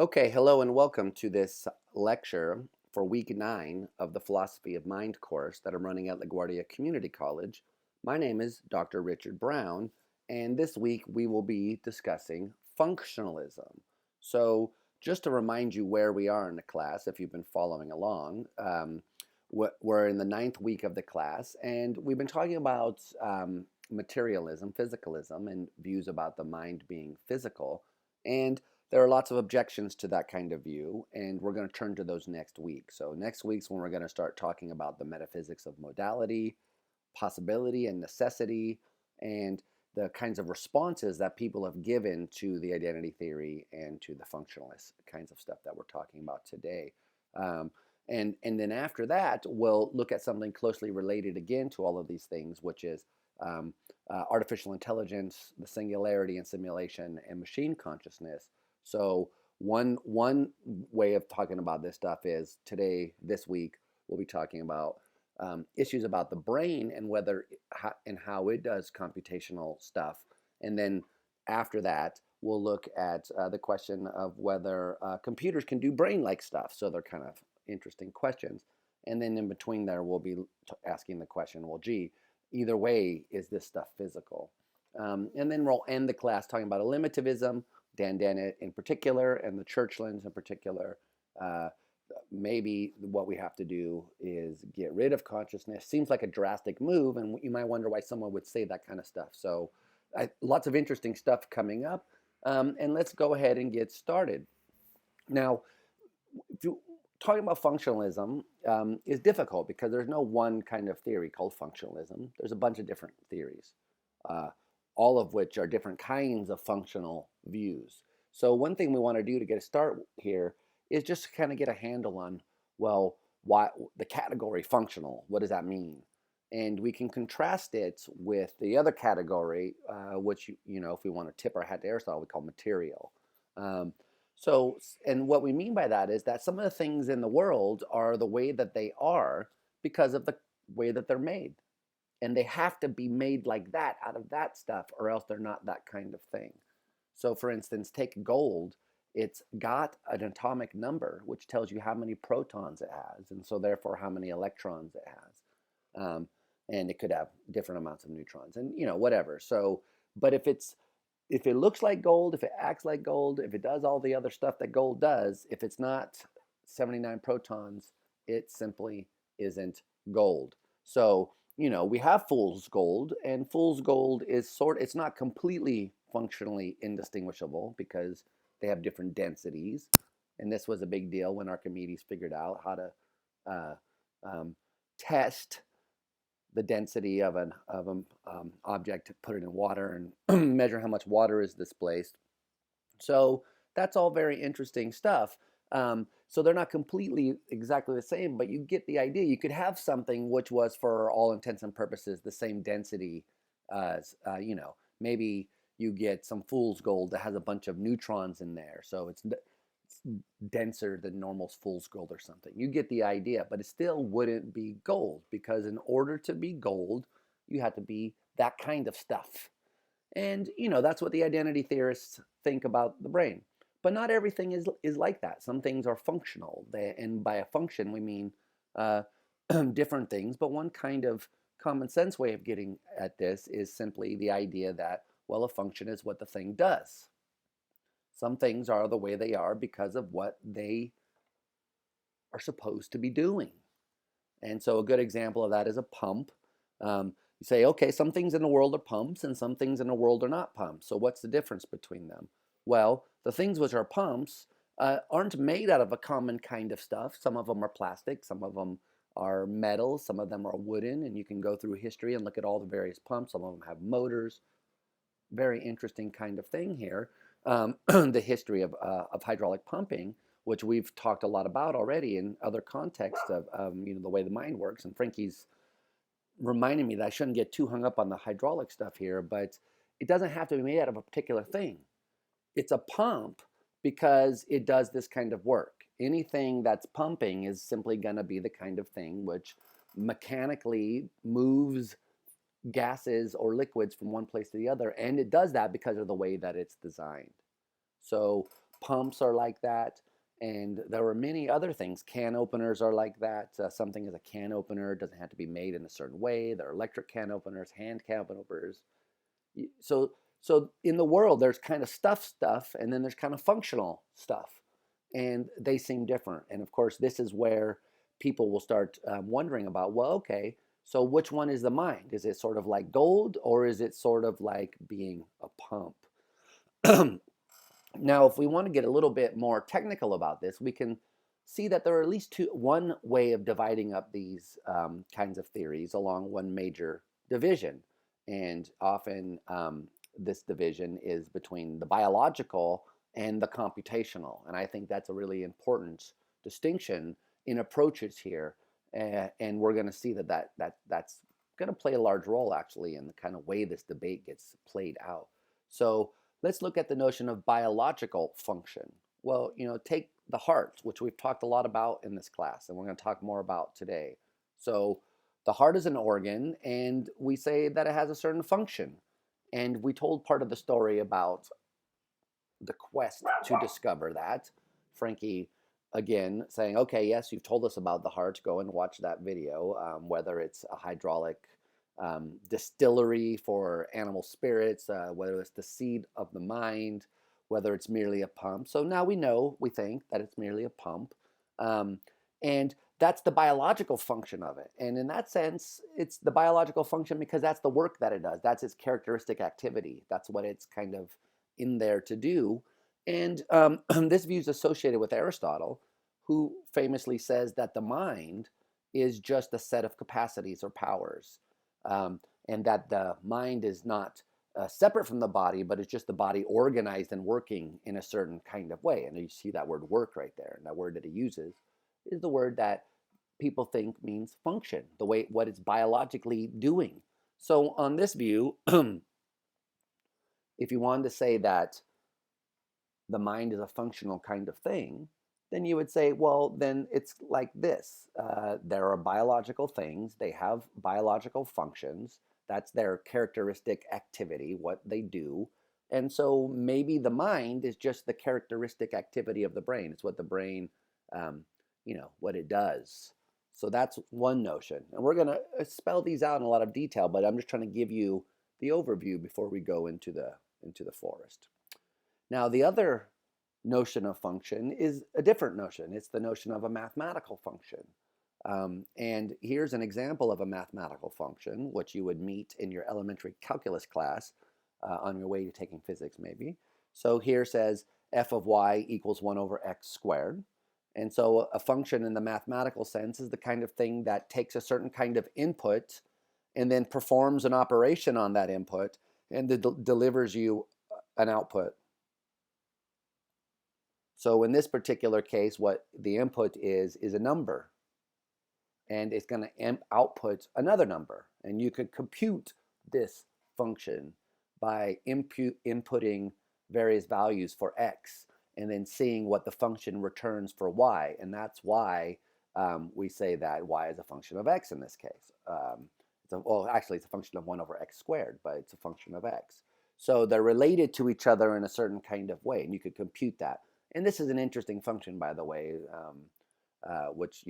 Okay, hello and welcome to this lecture for week 9 of the Philosophy of Mind course that I'm running at LaGuardia Community College. My name is Dr. Richard Brown, and this week we will be discussing functionalism. So, just to remind you where we are in the class, if you've been following along, we're in the 9th week of the class, and we've been talking about materialism, physicalism, and views about the mind being physical. And there are lots of objections to that kind of view, and we're going to turn to those next week. So next week's when we're going to start talking about the metaphysics of modality, possibility, and necessity, and the kinds of responses that people have given to the identity theory and to the functionalist kinds of stuff that we're talking about today. And then after that, we'll look at something closely related again to all of these things, which is artificial intelligence, the singularity and simulation, and machine consciousness. So one way of talking about this stuff is this week, we'll be talking about issues about the brain and how it does computational stuff. And then after that, we'll look at the question of whether computers can do brain-like stuff. So they're kind of interesting questions. And then in between there, we'll be asking the question, well, gee, either way, is this stuff physical? And then we'll end the class talking about eliminativism, Dan Dennett in particular, and the Churchlands in particular. Maybe what we have to do is get rid of consciousness. Seems like a drastic move, and you might wonder why someone would say that kind of stuff. So lots of interesting stuff coming up, and let's go ahead and get started. Now, if you talking about functionalism is difficult because there's no one kind of theory called functionalism. There's a bunch of different theories, all of which are different kinds of functional views. So one thing we want to do to get a start here is just to kind of get a handle on, well, why the category functional, what does that mean? And we can contrast it with the other category, which, if we want to tip our hat to Aristotle, we call material. And what we mean by that is that some of the things in the world are the way that they are because of the way that they're made. And they have to be made like that, out of that stuff, or else they're not that kind of thing. So for instance, take gold. It's got an atomic number, which tells you how many protons it has, and so therefore how many electrons it has. And it could have different amounts of neutrons, and whatever. So, but if it looks like gold, if it acts like gold, if it does all the other stuff that gold does, if it's not 79 protons, it simply isn't gold. So, we have fool's gold, and fool's gold is it's not completely functionally indistinguishable because they have different densities. And this was a big deal when Archimedes figured out how to test the density of an object, to put it in water and measure how much water is displaced. So that's all very interesting stuff. So they're not completely exactly the same, but you get the idea. You could have something which was, for all intents and purposes, the same density as, maybe you get some fool's gold that has a bunch of neutrons in there. So it's denser than normal fool's gold or something. You get the idea, but it still wouldn't be gold, because in order to be gold, you have to be that kind of stuff. And, that's what the identity theorists think about the brain. But not everything is like that. Some things are functional. And by a function, we mean different things. But one kind of common sense way of getting at this is simply the idea that, well, a function is what the thing does. Some things are the way they are because of what they are supposed to be doing. And so a good example of that is a pump. You say, okay, some things in the world are pumps and some things in the world are not pumps. So what's the difference between them? Well, the things which are pumps aren't made out of a common kind of stuff. Some of them are plastic, some of them are metal, some of them are wooden, and you can go through history and look at all the various pumps. Some of them have motors. Very interesting kind of thing here. The history of hydraulic pumping, which we've talked a lot about already in other contexts of the way the mind works. And Frankie's reminding me that I shouldn't get too hung up on the hydraulic stuff here, but it doesn't have to be made out of a particular thing. It's a pump because it does this kind of work. Anything that's pumping is simply going to be the kind of thing which mechanically moves gases or liquids from one place to the other, and it does that because of the way that it's designed. So pumps are like that. And there were many other things. Can openers are like that. Something is a can opener. It doesn't have to be made in a certain way. There are electric can openers, hand can openers. So in the world, there's kind of stuff, and then there's kind of functional stuff. And they seem different. And of course, this is where people will start wondering about, well, okay, so which one is the mind? Is it sort of like gold, or is it sort of like being a pump? Now, if we want to get a little bit more technical about this, we can see that there are at least one way of dividing up these kinds of theories along one major division. And often this division is between the biological and the computational. And I think that's a really important distinction in approaches here. And we're going to see that's going to play a large role, actually, in the kind of way this debate gets played out. So let's look at the notion of biological function. Well, take the heart, which we've talked a lot about in this class, and we're going to talk more about today. So the heart is an organ, and we say that it has a certain function. And we told part of the story about the quest to discover that. Frankie, again, saying, okay, yes, you've told us about the heart. Go and watch that video, whether it's a hydraulic distillery for animal spirits, whether it's the seed of the mind, whether it's merely a pump. So now we think that it's merely a pump. And that's the biological function of it. And in that sense, it's the biological function because that's the work that it does. That's its characteristic activity. That's what it's kind of in there to do. And this view is associated with Aristotle, who famously says that the mind is just a set of capacities or powers, and that the mind is not separate from the body, but it's just the body organized and working in a certain kind of way. And you see that word work right there. And that word that he uses is the word that people think means function, the way what it's biologically doing. So on this view, if you wanted to say that the mind is a functional kind of thing, then you would say, well, then it's like this. There are biological things. They have biological functions. That's their characteristic activity, what they do. And so maybe the mind is just the characteristic activity of the brain. It's what the brain, what it does. So that's one notion. And we're going to spell these out in a lot of detail, but I'm just trying to give you the overview before we go into the forest. Now, the other notion of function is a different notion. It's the notion of a mathematical function. And here's an example of a mathematical function, which you would meet in your elementary calculus class on your way to taking physics, maybe. So here says f of y equals 1 over x squared. And so a function in the mathematical sense is the kind of thing that takes a certain kind of input and then performs an operation on that input and delivers you an output. So in this particular case, what the input is a number. And it's going to output another number. And you could compute this function by inputting various values for x and then seeing what the function returns for y. And that's why we say that y is a function of x in this case. Actually, it's a function of 1 over x squared, but it's a function of x. So they're related to each other in a certain kind of way, and you could compute that. And this is an interesting function, by the way, which,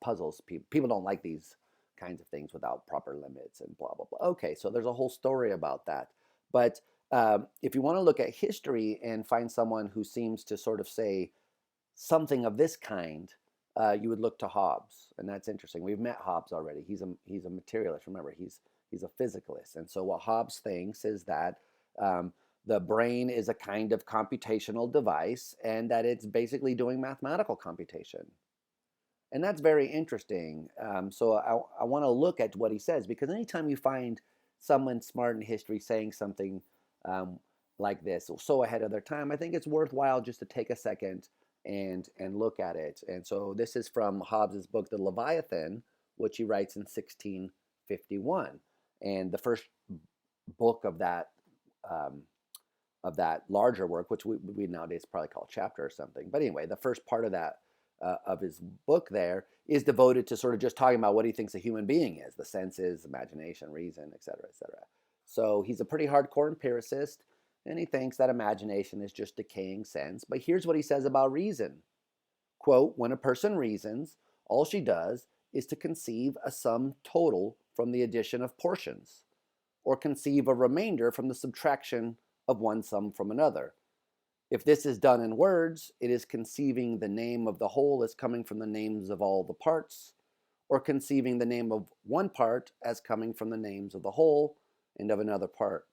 puzzles people. People don't like these kinds of things without proper limits and blah, blah, blah. Okay, so there's a whole story about that. But if you want to look at history and find someone who seems to sort of say something of this kind, you would look to Hobbes. And that's interesting. We've met Hobbes already. He's a materialist. Remember, he's a physicalist. And so what Hobbes thinks is that the brain is a kind of computational device and that it's basically doing mathematical computation. And that's very interesting. So I want to look at what he says, because anytime you find someone smart in history saying something like this, so ahead of their time, I think it's worthwhile just to take a second and look at it. And so this is from Hobbes' book, The Leviathan, which he writes in 1651. And the first book of that larger work, which we nowadays probably call chapter or something. But anyway, the first part of that of his book there is devoted to sort of just talking about what he thinks a human being is, the senses, imagination, reason, et cetera, et cetera. So he's a pretty hardcore empiricist, And he thinks that imagination is just decaying sense. But here's what he says about reason. Quote, when a person reasons, all she does is to conceive a sum total from the addition of portions, or conceive a remainder from the subtraction of one sum from another. If this is done in words, it is conceiving the name of the whole as coming from the names of all the parts, or conceiving the name of one part as coming from the names of the whole and of another part.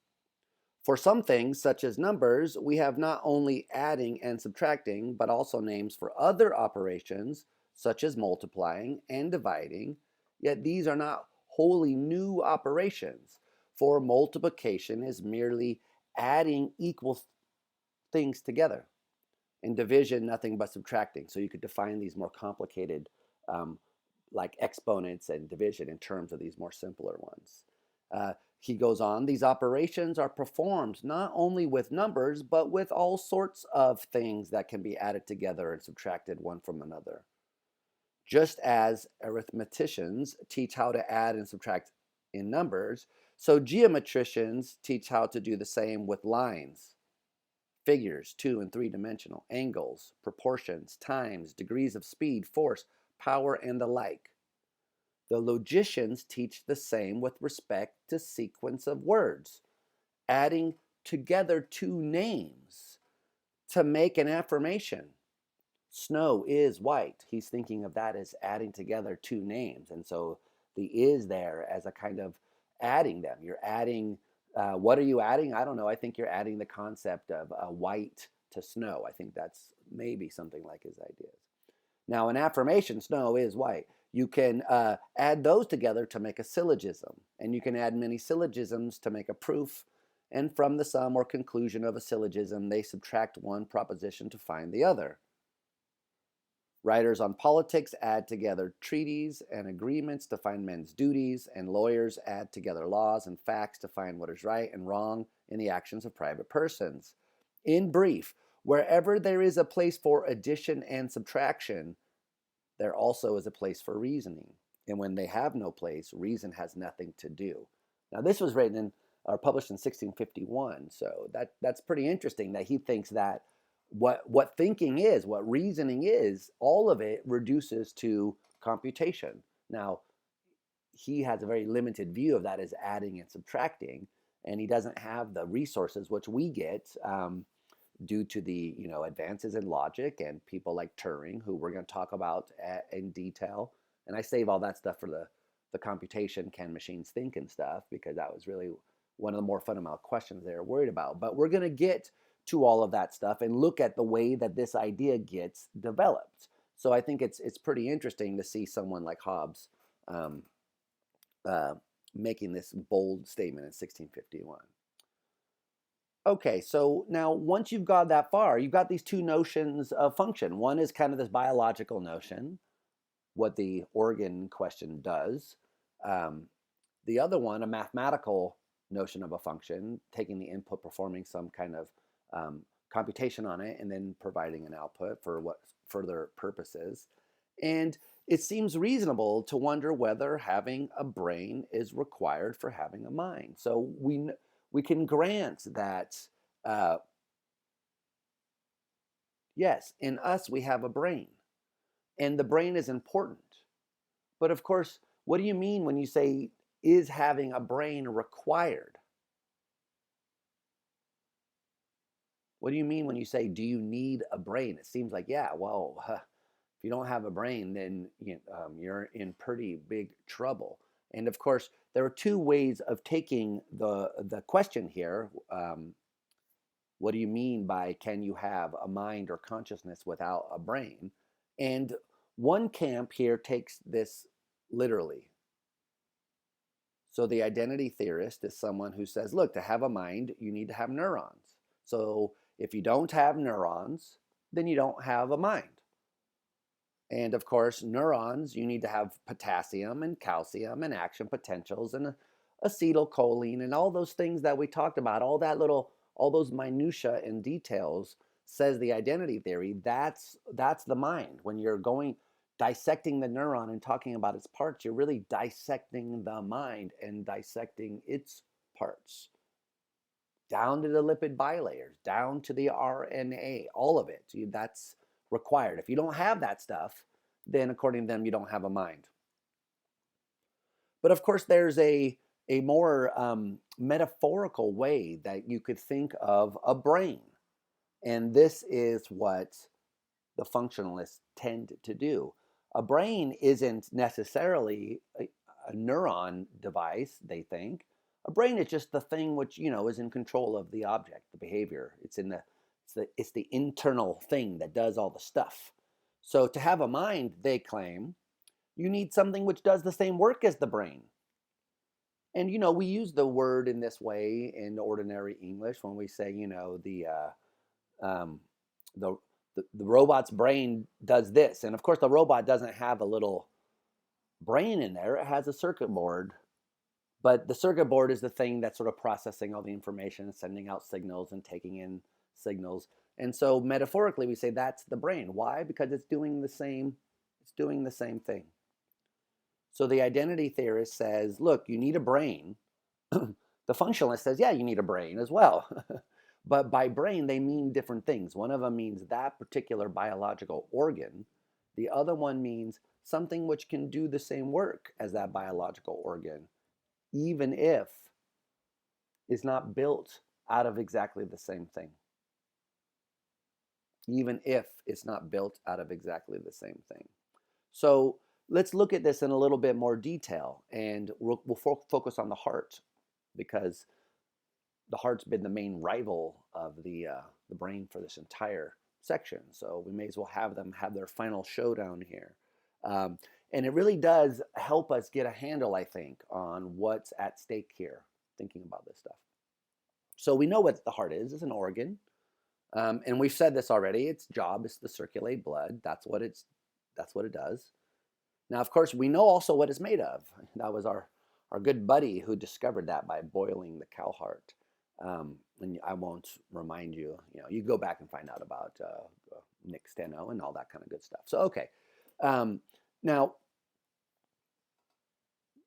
For some things, such as numbers, we have not only adding and subtracting, but also names for other operations, such as multiplying and dividing, yet these are not wholly new operations, for multiplication is merely adding equal things together, and division nothing but subtracting. So you could define these more complicated like exponents and division in terms of these more simpler ones. He goes on, these operations are performed not only with numbers, but with all sorts of things that can be added together and subtracted one from another. Just as arithmeticians teach how to add and subtract in numbers, so geometricians teach how to do the same with lines, figures, 2 and 3-dimensional, angles, proportions, times, degrees of speed, force, power, and the like. The logicians teach the same with respect to sequence of words, adding together two names to make an affirmation. Snow is white. He's thinking of that as adding together two names. And so the is there as a kind of adding them. You're adding, what are you adding? I don't know. I think you're adding the concept of white to snow. I think that's maybe something like his ideas. Now, an affirmation, snow is white. You can add those together to make a syllogism, and you can add many syllogisms to make a proof, and from the sum or conclusion of a syllogism, they subtract one proposition to find the other. Writers on politics add together treaties and agreements to find men's duties, and lawyers add together laws and facts to find what is right and wrong in the actions of private persons. In brief, wherever there is a place for addition and subtraction, there also is a place for reasoning. And when they have no place, reason has nothing to do. Now, this was written in, or published in 1651. So that's pretty interesting that he thinks that what thinking is, what reasoning is, all of it reduces to computation. Now, he has a very limited view of that as adding and subtracting, and he doesn't have the resources which we get due to the advances in logic and people like Turing, who we're going to talk about in detail. And I save all that stuff for the computation, can machines think and stuff, because that was really one of the more fundamental questions they were worried about. But we're going to get to all of that stuff and look at the way that this idea gets developed. So I think it's pretty interesting to see someone like Hobbes making this bold statement in 1651. Okay, so now once you've got that far, you've got these two notions of function. One is kind of this biological notion, what the organ question does. The other one, a mathematical notion of a function, taking the input, performing some kind of computation on it, and then providing an output for what further purposes. And it seems reasonable to wonder whether having a brain is required for having a mind. So we can grant that, yes, in us we have a brain, and the brain is important. But of course, what do you mean when you say, is having a brain required? What do you mean when you say, do you need a brain? It seems like, yeah, well, if you don't have a brain, then you're in pretty big trouble. And of course, there are two ways of taking the question here. What do you mean by, can you have a mind or consciousness without a brain? And one camp here takes this literally. So the identity theorist is someone who says, look, to have a mind, you need to have neurons. So if you don't have neurons, then you don't have a mind. And of course, neurons, you need to have potassium and calcium and action potentials and acetylcholine and all those things that we talked about, all those minutia and details, says the identity theory. That's the mind. When you're dissecting the neuron and talking about its parts, you're really dissecting the mind and dissecting its parts. down to the lipid bilayers, down to the RNA, all of it. That's required. If you don't have that stuff, then according to them, you don't have a mind. But of course, there's a more metaphorical way that you could think of a brain. And this is what the functionalists tend to do. A brain isn't necessarily a neuron device, they think. A brain is just the thing which, is in control of the object, the behavior. It's the internal thing that does all the stuff. So to have a mind, they claim, you need something which does the same work as the brain. And we use the word in this way in ordinary English when we say, the robot's brain does this. And of course, the robot doesn't have a little brain in there. It has a circuit board. But the circuit board is the thing that's sort of processing all the information, sending out signals and taking in signals. And so metaphorically, we say that's the brain. Why? Because it's doing the same thing. So the identity theorist says, look, you need a brain. The functionalist says, yeah, you need a brain as well. But by brain, they mean different things. One of them means that particular biological organ. The other one means something which can do the same work as that biological organ, even if it's not built out of exactly the same thing. Even if it's not built out of exactly the same thing. So let's look at this in a little bit more detail, and we'll focus on the heart, because the heart's been the main rival of the brain for this entire section. So we may as well have them have their final showdown here. And it really does help us get a handle, I think, on what's at stake here, thinking about this stuff. So we know what the heart is. It's an organ. And we've said this already. Its job is to circulate blood. That's what it does. Now, of course, we know also what it's made of. That was our good buddy who discovered that by boiling the cow heart. And I won't remind you. You go back and find out about Nick Steno and all that kind of good stuff. So, okay. Now,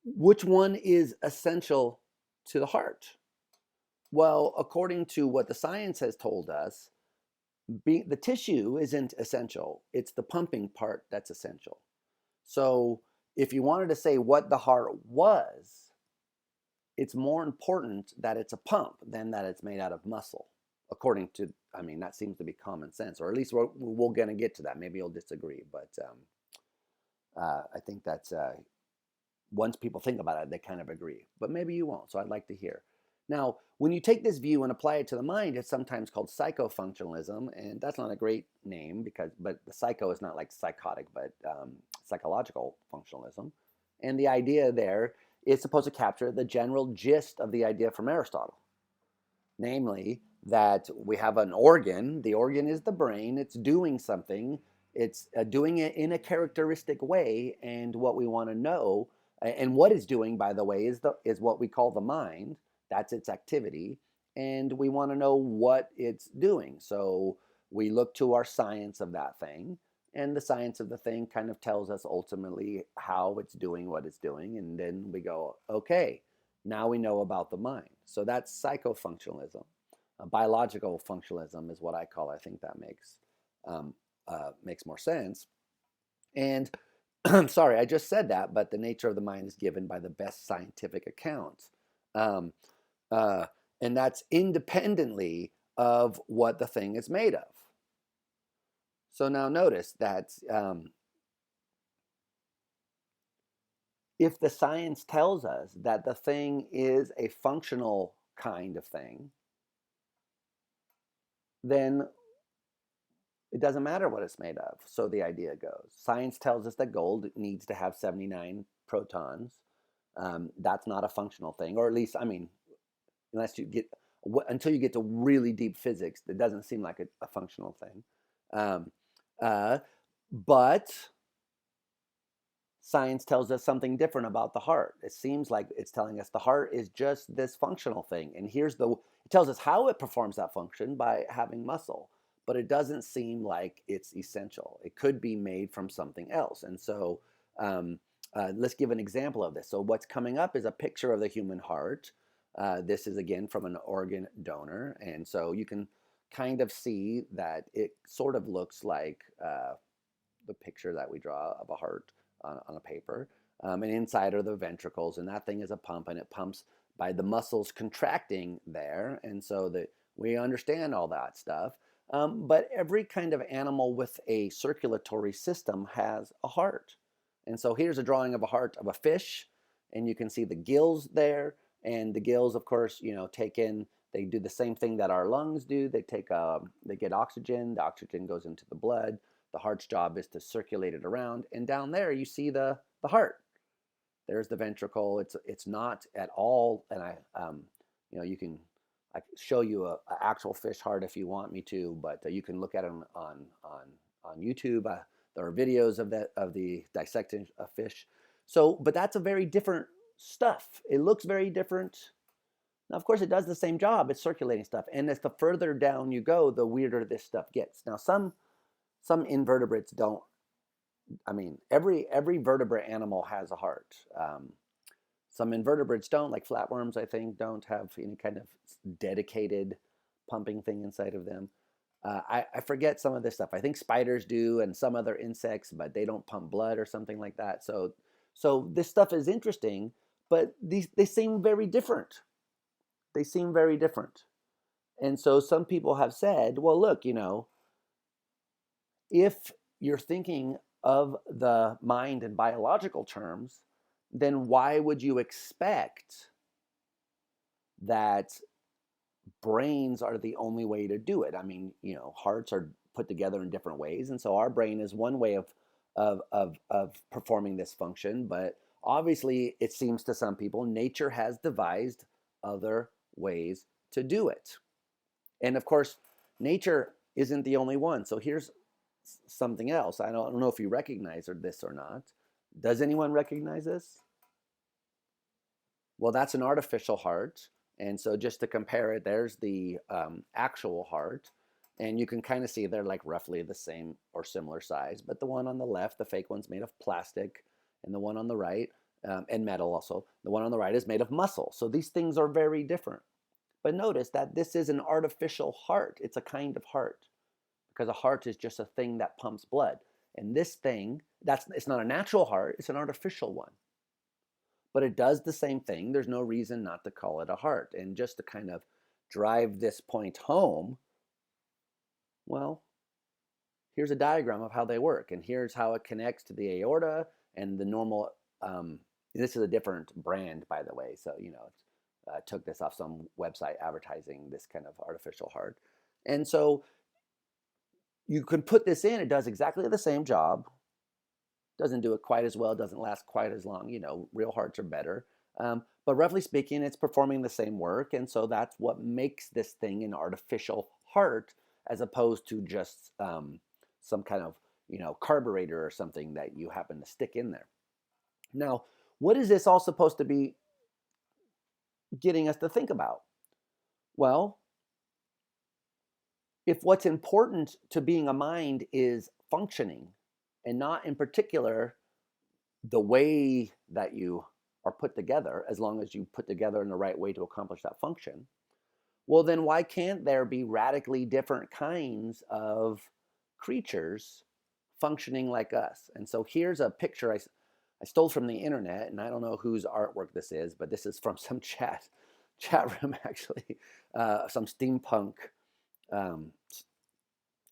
which one is essential to the heart? Well, according to what the science has told us, the tissue isn't essential. It's the pumping part that's essential. So if you wanted to say what the heart was, it's more important that it's a pump than that it's made out of muscle. According to, that seems to be common sense, or at least we're going to get to that. Maybe you'll disagree, but I think that's, once people think about it, they kind of agree. But maybe you won't, so I'd like to hear. Now, when you take this view and apply it to the mind, it's sometimes called psychofunctionalism, and that's not a great name, but the psycho is not like psychotic, but psychological functionalism. And the idea there is supposed to capture the general gist of the idea from Aristotle. Namely, that we have an organ. The organ is the brain. It's doing something. It's doing it in a characteristic way. And what we want to know, and what it's doing, by the way, is what we call the mind. That's its activity. And we want to know what it's doing. So we look to our science of that thing. And the science of the thing kind of tells us ultimately how it's doing what it's doing. And then we go, okay, now we know about the mind. So that's psychofunctionalism. Biological functionalism is what I call. I think that makes more sense. And I'm sorry, I just said that, but the nature of the mind is given by the best scientific accounts. And that's independently of what the thing is made of. So now notice that if the science tells us that the thing is a functional kind of thing, then it doesn't matter what it's made of. So the idea goes. Science tells us that gold needs to have 79 protons. That's not a functional thing, or at least, until you get to really deep physics, it doesn't seem like a functional thing. But science tells us something different about the heart. It seems like it's telling us the heart is just this functional thing. And it tells us how it performs that function by having muscle. But it doesn't seem like it's essential. It could be made from something else. And so let's give an example of this. So what's coming up is a picture of the human heart. This is again from an organ donor, and so you can kind of see that it sort of looks like the picture that we draw of a heart on a paper. And inside are the ventricles, and that thing is a pump, and it pumps by the muscles contracting there, and so that we understand all that stuff. But every kind of animal with a circulatory system has a heart. And so here's a drawing of a heart of a fish, and you can see the gills there. And the gills, of course, take in, they do the same thing that our lungs do. They get oxygen. The oxygen goes into the blood. The heart's job is to circulate it around. And down there, you see the heart. There's the ventricle. It's not at all, and I can show you a actual fish heart if you want me to, but you can look at them on YouTube. There are videos of the dissecting of fish. So, but that's a very different stuff. It looks very different. Now, of course, it does the same job. It's circulating stuff, and as the further down you go, the weirder this stuff gets. Now, some invertebrates don't. I mean, every vertebrate animal has a heart. Some invertebrates don't, like flatworms, I think, don't have any kind of dedicated pumping thing inside of them. I forget some of this stuff. I think spiders do, and some other insects, but they don't pump blood or something like that. So this stuff is interesting, but they seem very different. They seem very different. And so some people have said, well, look, if you're thinking of the mind in biological terms, then why would you expect that brains are the only way to do it? I mean, hearts are put together in different ways, and so our brain is one way of performing this function, but obviously it seems to some people nature has devised other ways to do it. And of course, nature isn't the only one. So here's something else. I don't know if you recognize this or not. Does anyone recognize this? Well, that's an artificial heart. And so just to compare it, there's the actual heart. And you can kind of see they're like roughly the same or similar size. But the one on the left, the fake one's made of plastic. And the one on the right, and metal also, the one on the right is made of muscle. So these things are very different. But notice that this is an artificial heart. It's a kind of heart, because a heart is just a thing that pumps blood. And this thing, it's not a natural heart, it's an artificial one. But it does the same thing. There's no reason not to call it a heart. And just to kind of drive this point home, well, here's a diagram of how they work. And here's how it connects to the aorta and the normal, this is a different brand, by the way. So, took this off some website advertising this kind of artificial heart. And so you can put this in, it does exactly the same job. Doesn't do it quite as well, doesn't last quite as long. Real hearts are better. But roughly speaking, it's performing the same work. And so that's what makes this thing an artificial heart, as opposed to just some kind of, carburetor or something that you happen to stick in there. Now, what is this all supposed to be getting us to think about? Well, if what's important to being a mind is functioning, and not in particular the way that you are put together, as long as you put together in the right way to accomplish that function, well, then why can't there be radically different kinds of creatures functioning like us? And so here's a picture I stole from the internet, and I don't know whose artwork this is, but this is from some chat room, actually, some steampunk kind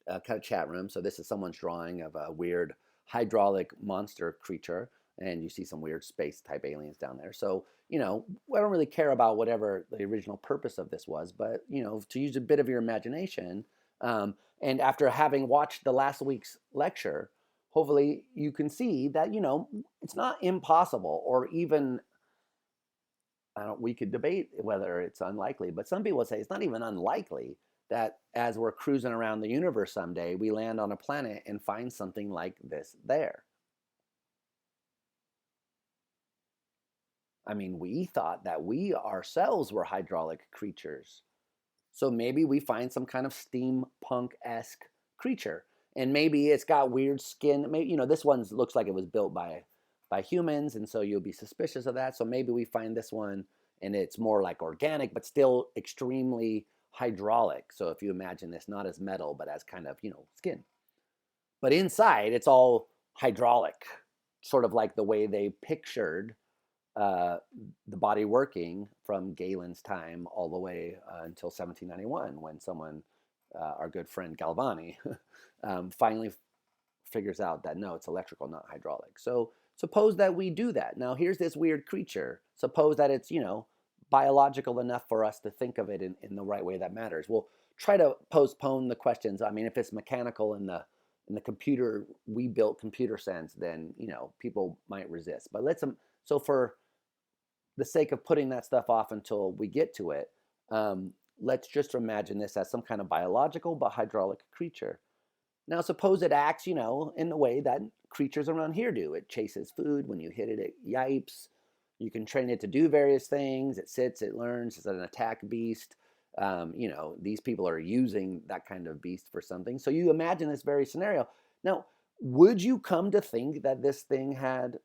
of chat room. So this is someone's drawing of a weird hydraulic monster creature, and you see some weird space type aliens down there. So, I don't really care about whatever the original purpose of this was, but, to use a bit of your imagination, and after having watched the last week's lecture, hopefully you can see that, it's not impossible, or even, we could debate whether it's unlikely, but some people say it's not even unlikely that as we're cruising around the universe someday, we land on a planet and find something like this there. I mean, we thought that we ourselves were hydraulic creatures. So maybe we find some kind of steampunk-esque creature. And maybe it's got weird skin. Maybe, this one looks like it was built by humans, and so you'll be suspicious of that. So maybe we find this one and it's more like organic, but still extremely hydraulic. So if you imagine this not as metal, but as kind of, skin. But inside, it's all hydraulic, sort of like the way they pictured the body working from Galen's time all the way until 1791, when someone, our good friend Galvani, finally figures out that no, it's electrical, not hydraulic. So suppose that we do that. Now here's this weird creature. Suppose that it's, biological enough for us to think of it in the right way that matters. We'll try to postpone the questions. I mean, if it's mechanical in the computer, we built computer sense, then, people might resist. But so for the sake of putting that stuff off until we get to it, let's just imagine this as some kind of biological but hydraulic creature. Now, suppose it acts, in the way that creatures around here do. It chases food. When you hit it, it yipes. You can train it to do various things. It sits, it learns. It's an attack beast. These people are using that kind of beast for something. So you imagine this very scenario. Now, would you come to think that this thing had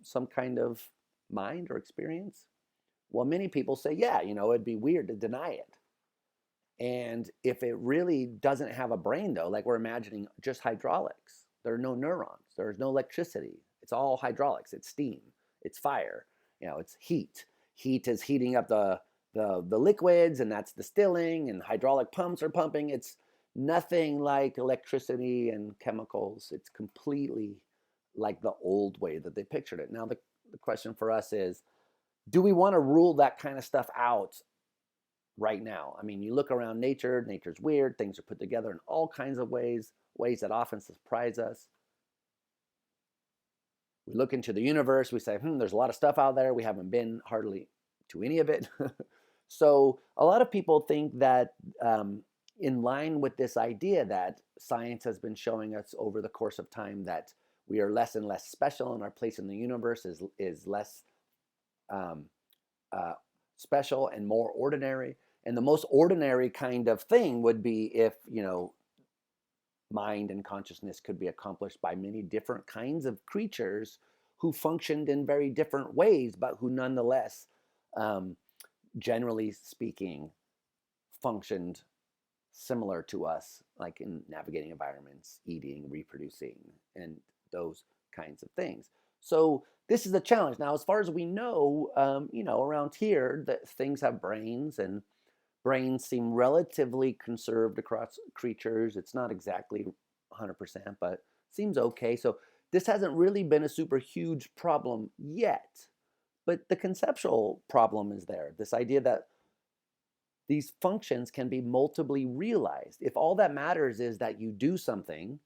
some kind of mind or experience? Well, many people say, yeah, it'd be weird to deny it. And if it really doesn't have a brain, though, like we're imagining just hydraulics, there are no neurons, there's no electricity. It's all hydraulics. It's steam, it's fire, it's heat. Heat is heating up the liquids, and that's distilling, and hydraulic pumps are pumping. It's nothing like electricity and chemicals. It's completely like the old way that they pictured it. Now, the question for us is, do we want to rule that kind of stuff out right now? I mean, you look around nature, nature's weird. Things are put together in all kinds of ways that often surprise us. We look into the universe, we say, there's a lot of stuff out there. We haven't been hardly to any of it. So a lot of people think that in line with this idea that science has been showing us over the course of time that we are less and less special, and our place in the universe is less special and more ordinary. And the most ordinary kind of thing would be if, mind and consciousness could be accomplished by many different kinds of creatures who functioned in very different ways, but who nonetheless, generally speaking, functioned similar to us, like in navigating environments, eating, reproducing, and those kinds of things. So this is a challenge. Now, as far as we know, around here, that things have brains, and brains seem relatively conserved across creatures. It's not exactly 100%, but seems okay. So this hasn't really been a super huge problem yet. But the conceptual problem is there. This idea that these functions can be multiply realized. If all that matters is that you do something,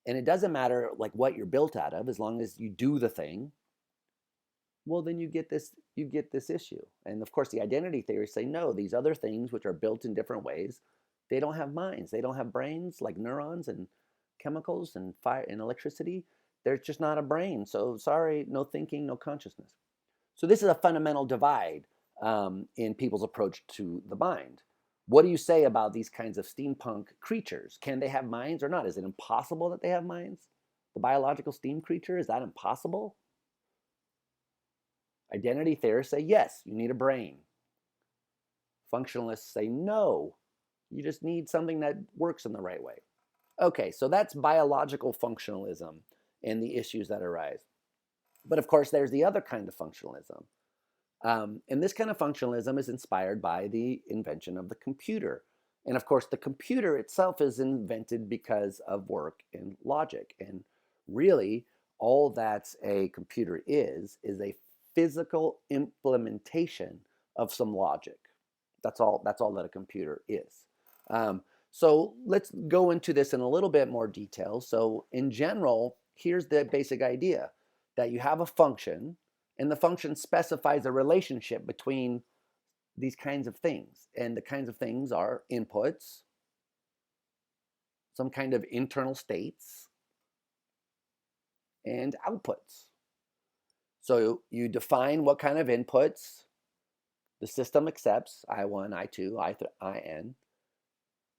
and it doesn't matter like what you're built out of, as long as you do the thing, well, then you get this issue. And of course, the identity theorists say, no, these other things which are built in different ways, they don't have minds. They don't have brains like neurons and chemicals and fire and electricity. There's just not a brain. So sorry, no thinking, no consciousness. So this is a fundamental divide in people's approach to the mind. What do you say about these kinds of steampunk creatures? Can they have minds or not? Is it impossible that they have minds? The biological steam creature, is that impossible? Identity theorists say, yes, you need a brain. Functionalists say, no, you just need something that works in the right way. Okay, so that's biological functionalism and the issues that arise. But of course, there's the other kind of functionalism. And this kind of functionalism is inspired by the invention of the computer. And of course, the computer itself is invented because of work in logic. And really, all that a computer is a physical implementation of some logic. That's all that a computer is. So let's go into this in a little bit more detail. So in general, here's the basic idea, that you have a function, and the function specifies a relationship between these kinds of things. And the kinds of things are inputs, some kind of internal states, and outputs. So you define what kind of inputs the system accepts, I1, I2, In.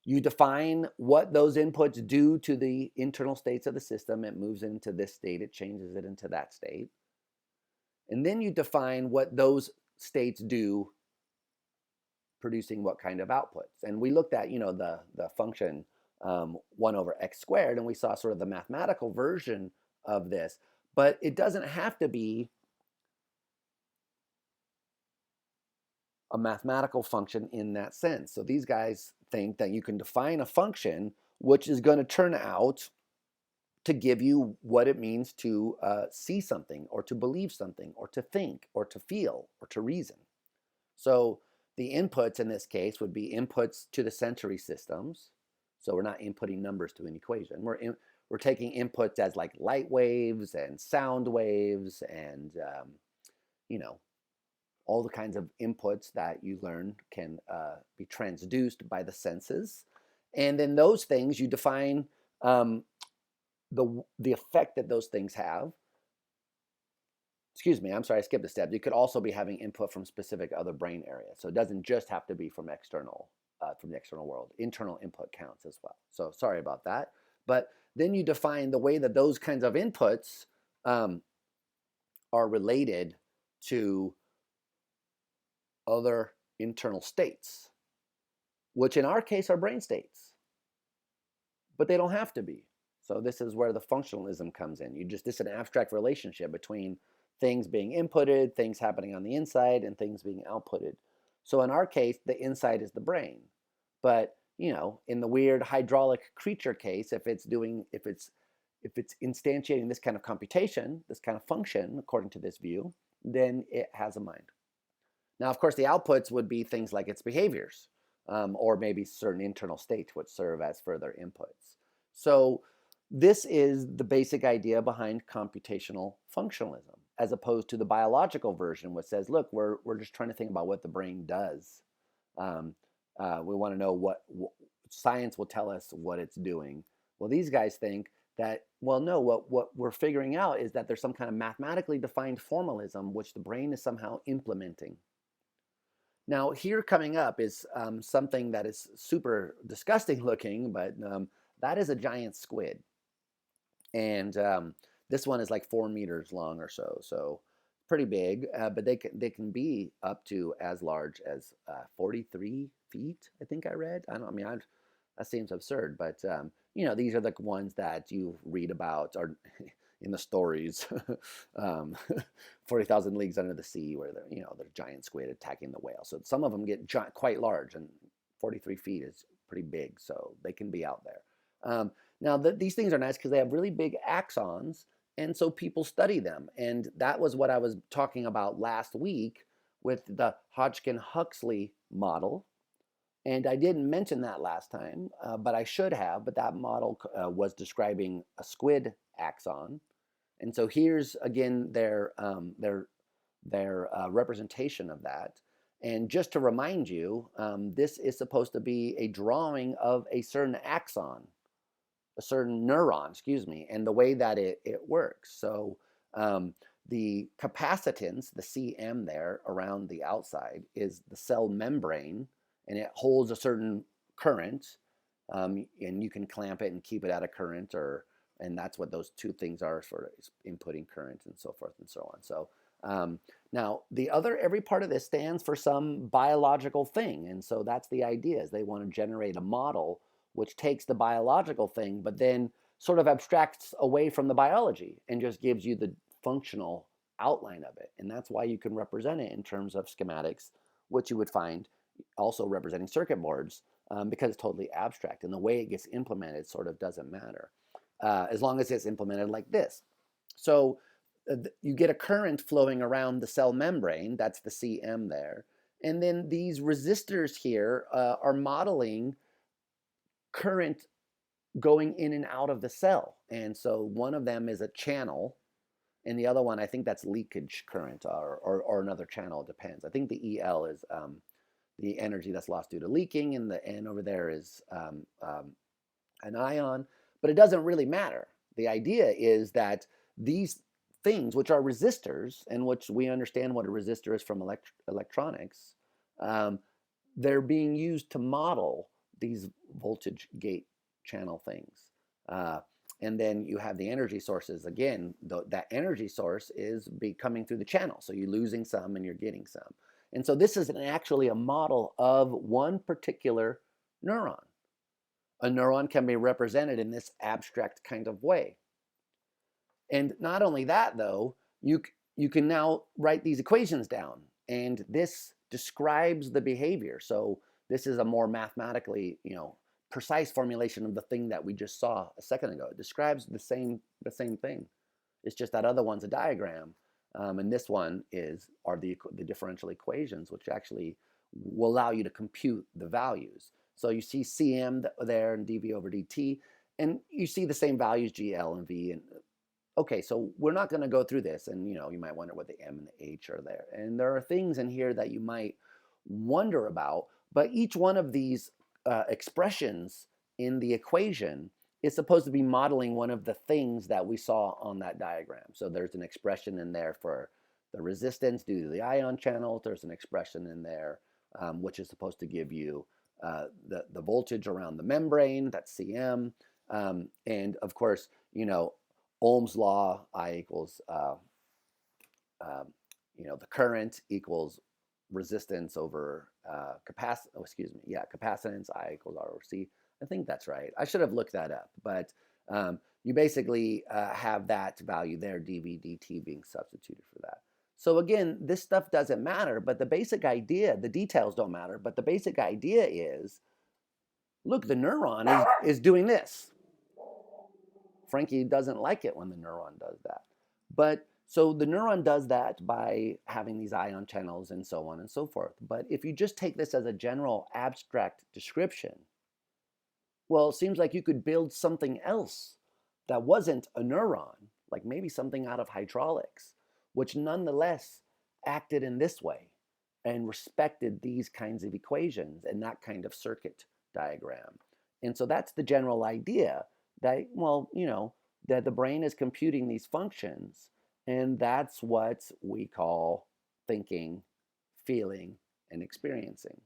You define what those inputs do to the internal states of the system. It moves into this state, it changes it into that state. And then you define what those states do producing what kind of outputs. And we looked at, the function 1 over x squared, and we saw sort of the mathematical version of this, but it doesn't have to be a mathematical function in that sense. So these guys think that you can define a function which is going to turn out to give you what it means to see something, or to believe something, or to think, or to feel, or to reason. So the inputs in this case would be inputs to the sensory systems. So we're not inputting numbers to an equation. We're taking inputs as like light waves and sound waves and all the kinds of inputs that you learn can be transduced by the senses. And then those things you define the effect that those things have. Excuse me, I'm sorry, I skipped a step. You could also be having input from specific other brain areas. So it doesn't just have to be from the external world. Internal input counts as well. So sorry about that. But then you define the way that those kinds of inputs are related to other internal states, which in our case are brain states, but they don't have to be. So this is where the functionalism comes in. This is an abstract relationship between things being inputted, things happening on the inside, and things being outputted. So in our case, the inside is the brain. But in the weird hydraulic creature case, if it's instantiating this kind of computation, this kind of function, according to this view, then it has a mind. Now, of course, the outputs would be things like its behaviors, or maybe certain internal states which serve as further inputs. So this is the basic idea behind computational functionalism, as opposed to the biological version, which says, look, we're just trying to think about what the brain does. We want to know what science will tell us what it's doing. Well, these guys think that, well, no, what we're figuring out is that there's some kind of mathematically defined formalism which the brain is somehow implementing. Now, here coming up is something that is super disgusting looking, but that is a giant squid. And this one is like 4 meters long or so pretty big, but they can be up to as large as 43 feet, I think I read. That seems absurd, but these are the ones that you read about or in the stories, 40,000 Leagues Under the Sea, where there's giant squid attacking the whale. So some of them get quite large, and 43 feet is pretty big, so they can be out there. Now, these things are nice because they have really big axons, and so people study them. And that was what I was talking about last week with the Hodgkin-Huxley model. And I didn't mention that last time, but I should have. But that model was describing a squid axon. And so here's, again, their representation of that. And just to remind you, this is supposed to be a drawing of a certain axon, a certain neuron, and the way that it works. So the capacitance, the Cm there around the outside, is the cell membrane, and it holds a certain current, and you can clamp it and keep it at a current, and that's what those two things are, sort of inputting current and so forth and so on. So now every part of this stands for some biological thing, and so that's the idea, is they want to generate a model which takes the biological thing, but then sort of abstracts away from the biology and just gives you the functional outline of it. And that's why you can represent it in terms of schematics, which you would find also representing circuit boards, because it's totally abstract. And the way it gets implemented sort of doesn't matter, as long as it's implemented like this. So you get a current flowing around the cell membrane, that's the Cm there. And then these resistors here are modeling current going in and out of the cell. And so one of them is a channel, and the other one, I think that's leakage current, or another channel, it depends. I think the EL is the energy that's lost due to leaking, and the N over there is an ion, but it doesn't really matter. The idea is that these things, which are resistors, and which we understand what a resistor is from electronics, they're being used to model these voltage gate channel things. And then you have the energy sources. Again, that energy source is coming through the channel. So you're losing some and you're getting some. And so this is actually a model of one particular neuron. A neuron can be represented in this abstract kind of way. And not only that, though, you can now write these equations down, and this describes the behavior. So this is a more mathematically, precise formulation of the thing that we just saw a second ago. It describes the same thing. It's just that other one's a diagram, and this one are the differential equations, which actually will allow you to compute the values. So you see Cm there and dv over dt, and you see the same values g, l, and v. And okay, so we're not going to go through this, and you might wonder what the m and the h are there. And there are things in here that you might wonder about, but each one of these expressions in the equation is supposed to be modeling one of the things that we saw on that diagram. So there's an expression in there for the resistance due to the ion channels. There's an expression in there which is supposed to give you the voltage around the membrane, that's Cm. And of course, Ohm's law, I equals, the current equals resistance over capacitance, I equals R over C. I think that's right. I should have looked that up, but you basically have that value there, dV dt, being substituted for that. So again, this stuff doesn't matter, but the basic idea, the details don't matter, but the basic idea is, look, the neuron is doing this. Frankie doesn't like it when the neuron does that. But so the neuron does that by having these ion channels and so on and so forth. But if you just take this as a general abstract description, well, it seems like you could build something else that wasn't a neuron, like maybe something out of hydraulics, which nonetheless acted in this way and respected these kinds of equations and that kind of circuit diagram. And so that's the general idea that, that the brain is computing these functions, and that's what we call thinking, feeling, and experiencing.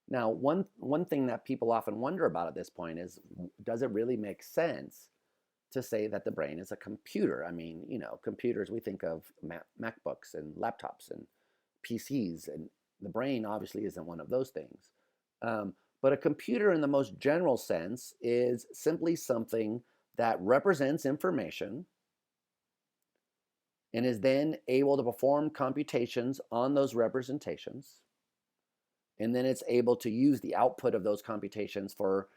Now, one thing that people often wonder about at this point is, does it really make sense to say that the brain is a computer? I mean, computers, we think of MacBooks and laptops and PCs, and the brain obviously isn't one of those things. But a computer in the most general sense is simply something that represents information and is then able to perform computations on those representations. And then it's able to use the output of those computations for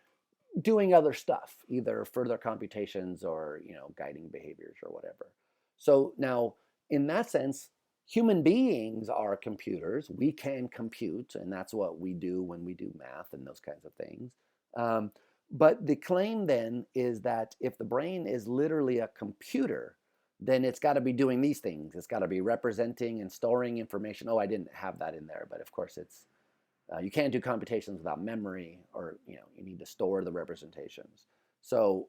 doing other stuff, either further computations or, guiding behaviors or whatever. So now, in that sense, human beings are computers. We can compute, and that's what we do when we do math and those kinds of things. But the claim then is that if the brain is literally a computer, then it's got to be doing these things. It's got to be representing and storing information. Oh, I didn't have that in there, but of course it's, you can't do computations without memory, or you need to store the representations. So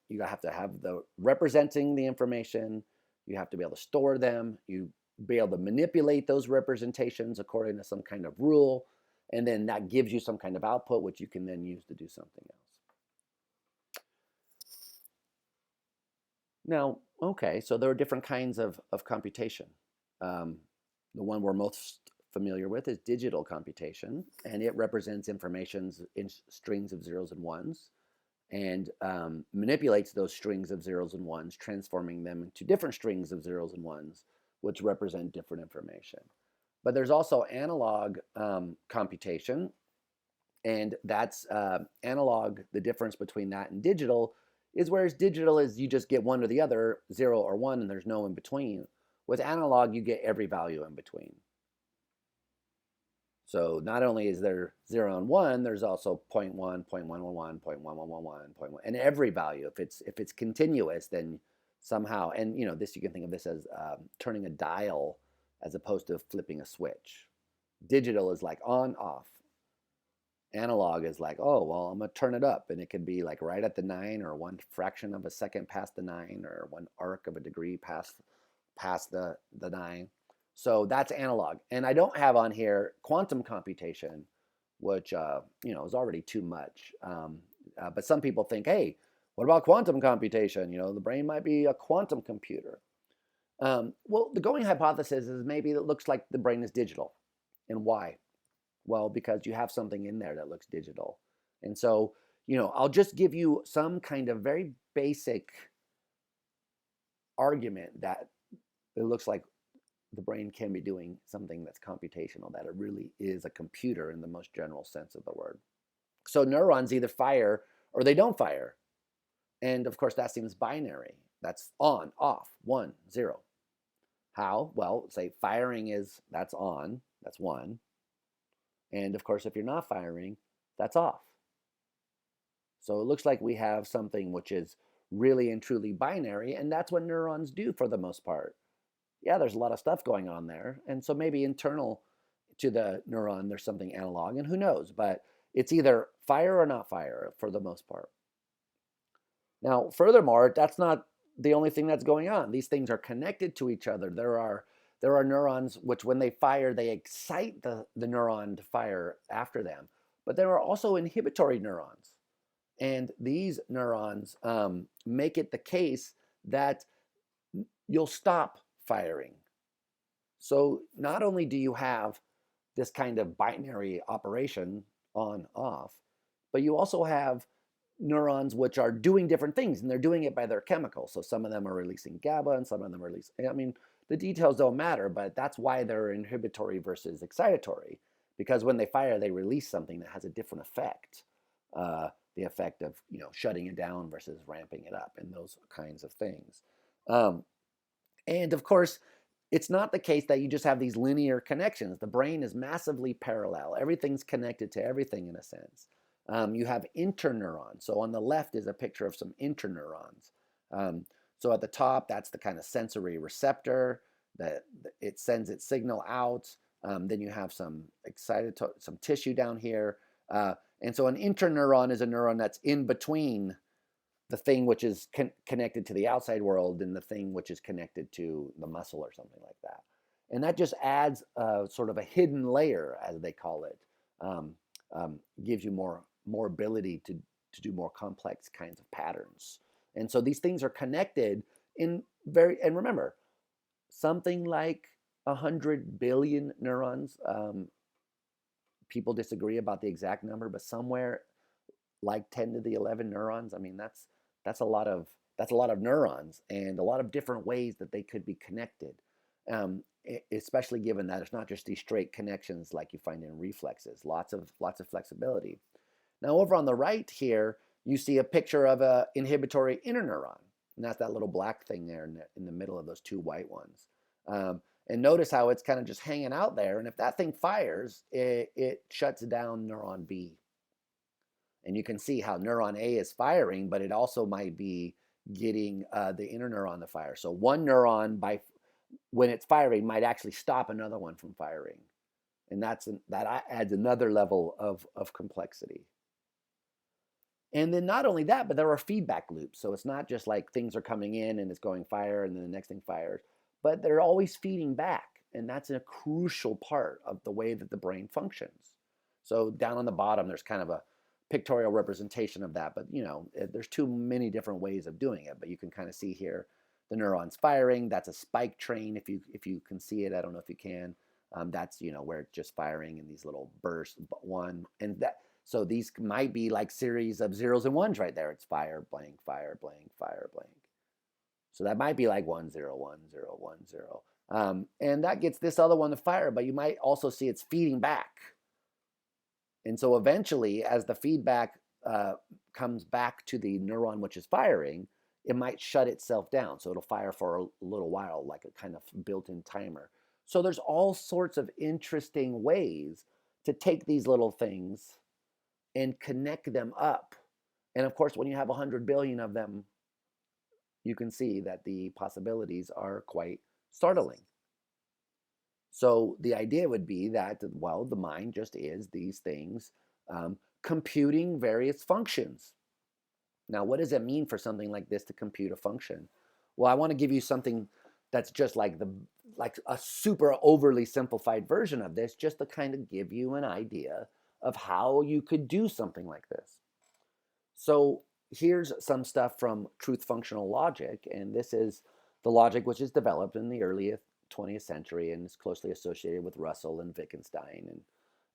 you have to have the representing the information. You have to be able to store them. You be able to manipulate those representations according to some kind of rule, and then that gives you some kind of output which you can then use to do something else. Now, okay, so there are different kinds of computation. The one we're most familiar with is digital computation, and it represents information in strings of zeros and ones, and manipulates those strings of zeros and ones, transforming them into different strings of zeros and ones, which represent different information. But there's also analog computation, and that's analog. The difference between that and digital is, whereas digital is you just get one or the other, 0 or 1, and there's no in between. With analog, you get every value in between. So not only is there 0 and 1, there's also 0.1, 0.111, 0.1111, 0.1, and every value. If it's continuous, then somehow, and this, you can think of this as turning a dial as opposed to flipping a switch. Digital is like on, off. Analog is like, oh, well, I'm going to turn it up, and it could be like right at the 9, or 1 fraction of a second past the 9, or 1 arc of a degree past the 9. So that's analog. And I don't have on here quantum computation, which is already too much. But some people think, hey, what about quantum computation? The brain might be a quantum computer. Well, the going hypothesis is maybe it looks like the brain is digital. And why? Well, because you have something in there that looks digital. And so, I'll just give you some kind of very basic argument that it looks like the brain can be doing something that's computational, that it really is a computer in the most general sense of the word. So neurons either fire or they don't fire. And of course, that seems binary. That's on, off, 1, 0. How? Well, say firing that's on, that's 1. And of course, if you're not firing, that's off. So it looks like we have something which is really and truly binary, and that's what neurons do for the most part. Yeah, there's a lot of stuff going on there, and so maybe internal to the neuron, there's something analog, and who knows, but it's either fire or not fire for the most part. Now, furthermore, that's not the only thing that's going on. These things are connected to each other. There are neurons which, when they fire, they excite the neuron to fire after them. But there are also inhibitory neurons. And these neurons make it the case that you'll stop firing. So not only do you have this kind of binary operation on, off, but you also have neurons which are doing different things, and they're doing it by their chemicals. So some of them are releasing GABA and some of them are releasing, the details don't matter, but that's why they're inhibitory versus excitatory, because when they fire, they release something that has a different effect. The effect of shutting it down versus ramping it up, and those kinds of things. And of course, it's not the case that you just have these linear connections. The brain is massively parallel. Everything's connected to everything in a sense. You have interneurons. So on the left is a picture of some interneurons. So at the top, that's the kind of sensory receptor that it sends its signal out. Then you have some tissue down here. And so an interneuron is a neuron that's in between the thing which is connected to the outside world and the thing which is connected to the muscle or something like that. And that just adds sort of a hidden layer, as they call it. Gives you more ability to do more complex kinds of patterns. And so these things are connected and remember, something like 100 billion neurons. People disagree about the exact number, but somewhere like 10 to the 11 neurons. That's a lot of neurons, and a lot of different ways that they could be connected. Especially given that it's not just these straight connections like you find in reflexes. Lots of flexibility. Now over on the right here, you see a picture of an inhibitory interneuron, and that's that little black thing there in the middle of those two white ones. And notice how it's kind of just hanging out there. And if that thing fires, it shuts down neuron B. And you can see how neuron A is firing, but it also might be getting the interneuron to fire. So one neuron, when it's firing, might actually stop another one from firing. And that adds another level of complexity. And then not only that, but there are feedback loops. So it's not just like things are coming in and it's going fire and then the next thing fires, but they're always feeding back. And that's a crucial part of the way that the brain functions. So down on the bottom, there's kind of a pictorial representation of that, but there's too many different ways of doing it. But you can kind of see here the neurons firing. That's a spike train. If you can see it, I don't know if you can. That's where it's just firing in these little bursts, one and that. So these might be like series of zeros and ones right there. It's fire, blank, fire, blank, fire, blank. So that might be like 1, 0, 1, 0, 1, 0. And that gets this other one to fire, but you might also see it's feeding back. And so eventually, as the feedback comes back to the neuron which is firing, it might shut itself down. So it'll fire for a little while, like a kind of built-in timer. So there's all sorts of interesting ways to take these little things and connect them up. And of course, when you have 100 billion of them, you can see that the possibilities are quite startling. So the idea would be that, well, the mind just is these things computing various functions. Now, what does it mean for something like this to compute a function? Well, I want to give you something that's just like a super overly simplified version of this, just to kind of give you an idea of how you could do something like this. So here's some stuff from Truth Functional Logic, and this is The logic which is developed in the early 20th century and is closely associated with Russell and Wittgenstein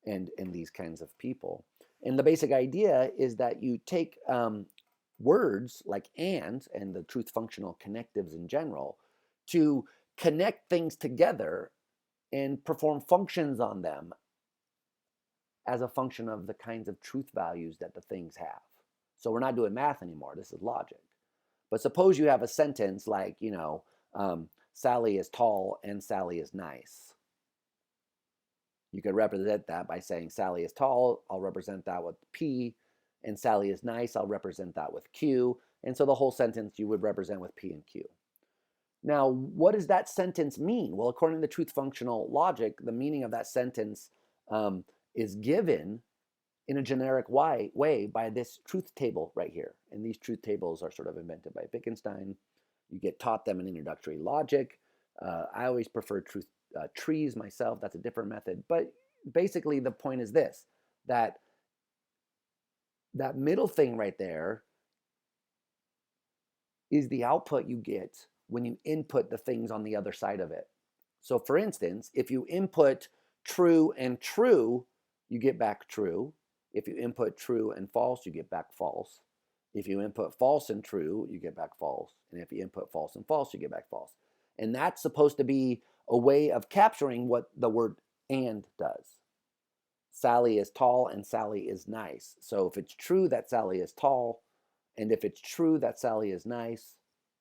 and these kinds of people. And the basic idea is that you take words like and the truth functional connectives in general to connect things together and perform functions on them as a function of the kinds of truth values that the things have. So we're not doing math anymore. This is logic. But suppose you have a sentence like, Sally is tall and Sally is nice. You could represent that by saying Sally is tall, I'll represent that with P, and Sally is nice, I'll represent that with Q. And so the whole sentence you would represent with P and Q. Now, what does that sentence mean? Well, according to truth functional logic, the meaning of that sentence is given in a generic way by this truth table right here. And these truth tables are sort of invented by Wittgenstein. You get taught them in introductory logic. I always prefer truth trees myself. That's a different method. But basically the point is this, that middle thing right there is the output you get when you input the things on the other side of it. So for instance, if you input true and true, you get back true. If you input true and false, you get back false. If you input false and true, you get back false. And if you input false and false, you get back false. And that's supposed to be a way of capturing what the word and does. Sally is tall and Sally is nice. So if it's true that Sally is tall, and if it's true that Sally is nice,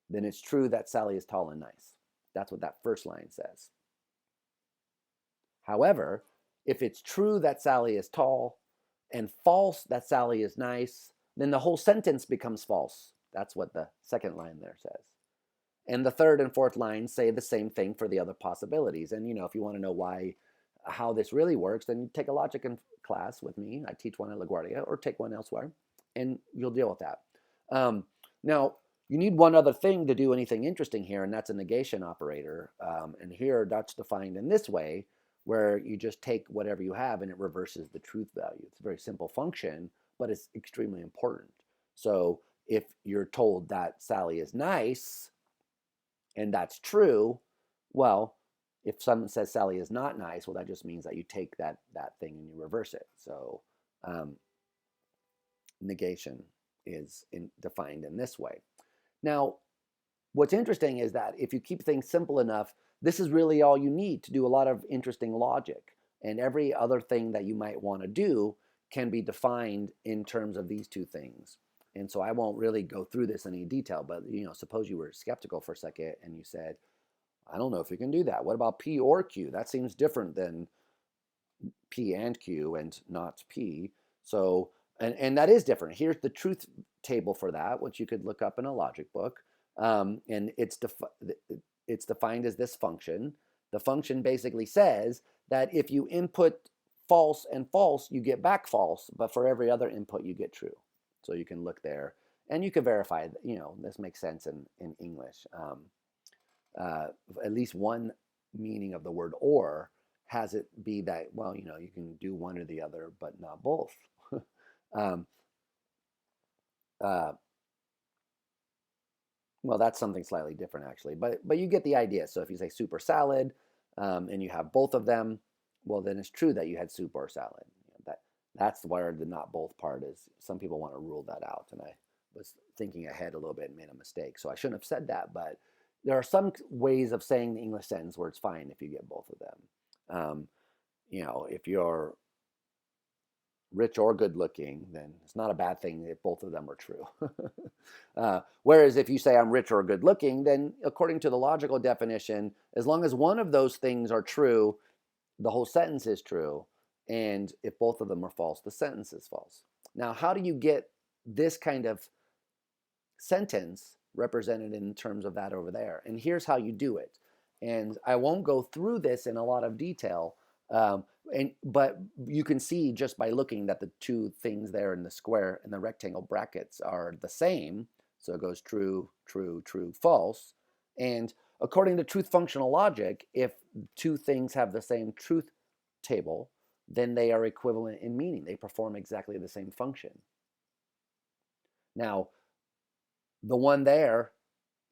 then it's true that Sally is tall and nice. That's what that first line says. However, if it's true that Sally is tall and false that Sally is nice, then the whole sentence becomes false. That's what the second line there says. And the third and fourth lines say the same thing for the other possibilities. And if you want to know how this really works, then you take a logic class with me. I teach one at LaGuardia, or take one elsewhere, and you'll deal with that. Now, you need one other thing to do anything interesting here, and that's a negation operator. And here that's defined in this way, where you just take whatever you have and it reverses the truth value. It's a very simple function, but it's extremely important. So if you're told that Sally is nice, and that's true, well, if someone says Sally is not nice, well, that just means that you take that thing and you reverse it. So negation is defined in this way. Now, what's interesting is that if you keep things simple enough, this is really all you need to do a lot of interesting logic. And every other thing that you might want to do can be defined in terms of these two things. And so I won't really go through this in any detail, but suppose you were skeptical for a second and you said, I don't know if you can do that. What about P or Q? That seems different than P and Q and not P. So, and that is different. Here's the truth table for that, which you could look up in a logic book. And it's defined as this function. The function basically says that if you input false and false, you get back false, but for every other input, you get true. So you can look there, and you can verify that, this makes sense in English. At least one meaning of the word or has it be that, well, you can do one or the other, but not both. Well, that's something slightly different, actually, but you get the idea. So if you say soup or salad, and you have both of them, well, then it's true that you had soup or salad. That's where the not both part is. Some people want to rule that out, and I was thinking ahead a little bit and made a mistake. So I shouldn't have said that, but there are some ways of saying the English sentence where it's fine if you get both of them. If you're rich or good looking, then it's not a bad thing if both of them are true. Whereas if you say I'm rich or good looking, then according to the logical definition, as long as one of those things are true, the whole sentence is true. And if both of them are false, the sentence is false. Now, how do you get this kind of sentence represented in terms of that over there? And here's how you do it. And I won't go through this in a lot of detail, but you can see just by looking that the two things there in the square and the rectangle brackets are the same. So it goes true, true, true, false. And according to truth functional logic, if two things have the same truth table, then they are equivalent in meaning. They perform exactly the same function. Now, the one there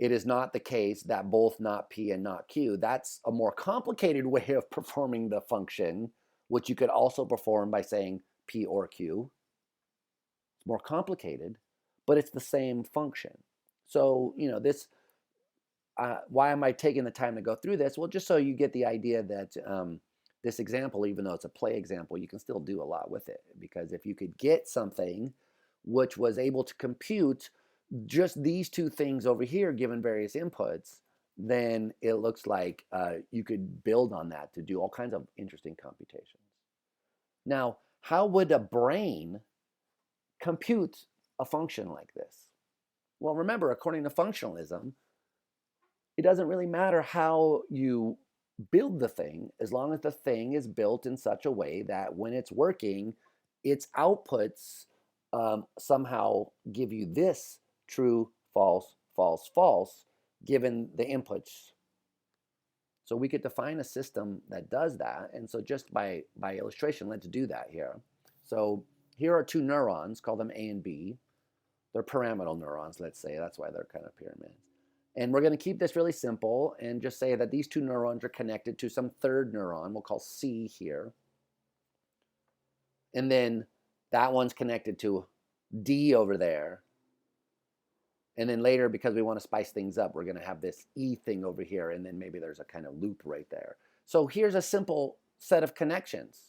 it is not the case that both not P and not Q. That's a more complicated way of performing the function, which you could also perform by saying P or Q. It's more complicated, but it's the same function. So, this, why am I taking the time to go through this? Well, just so you get the idea that this example, even though it's a play example, you can still do a lot with it. Because if you could get something which was able to compute just these two things over here, given various inputs, then it looks like you could build on that to do all kinds of interesting computations. Now, how would a brain compute a function like this? Well, remember, according to functionalism, it doesn't really matter how you build the thing, as long as the thing is built in such a way that when it's working, its outputs somehow give you this true, false, false, false, given the inputs. So we could define a system that does that. And so just by illustration, let's do that here. So here are two neurons, call them A and B. They're pyramidal neurons, let's say. That's why they're kind of pyramids. And we're going to keep this really simple and just say that these two neurons are connected to some third neuron, we'll call C here. And then that one's connected to D over there. And then later, because we want to spice things up, we're going to have this E thing over here, and then maybe there's a kind of loop right there. So here's a simple set of connections.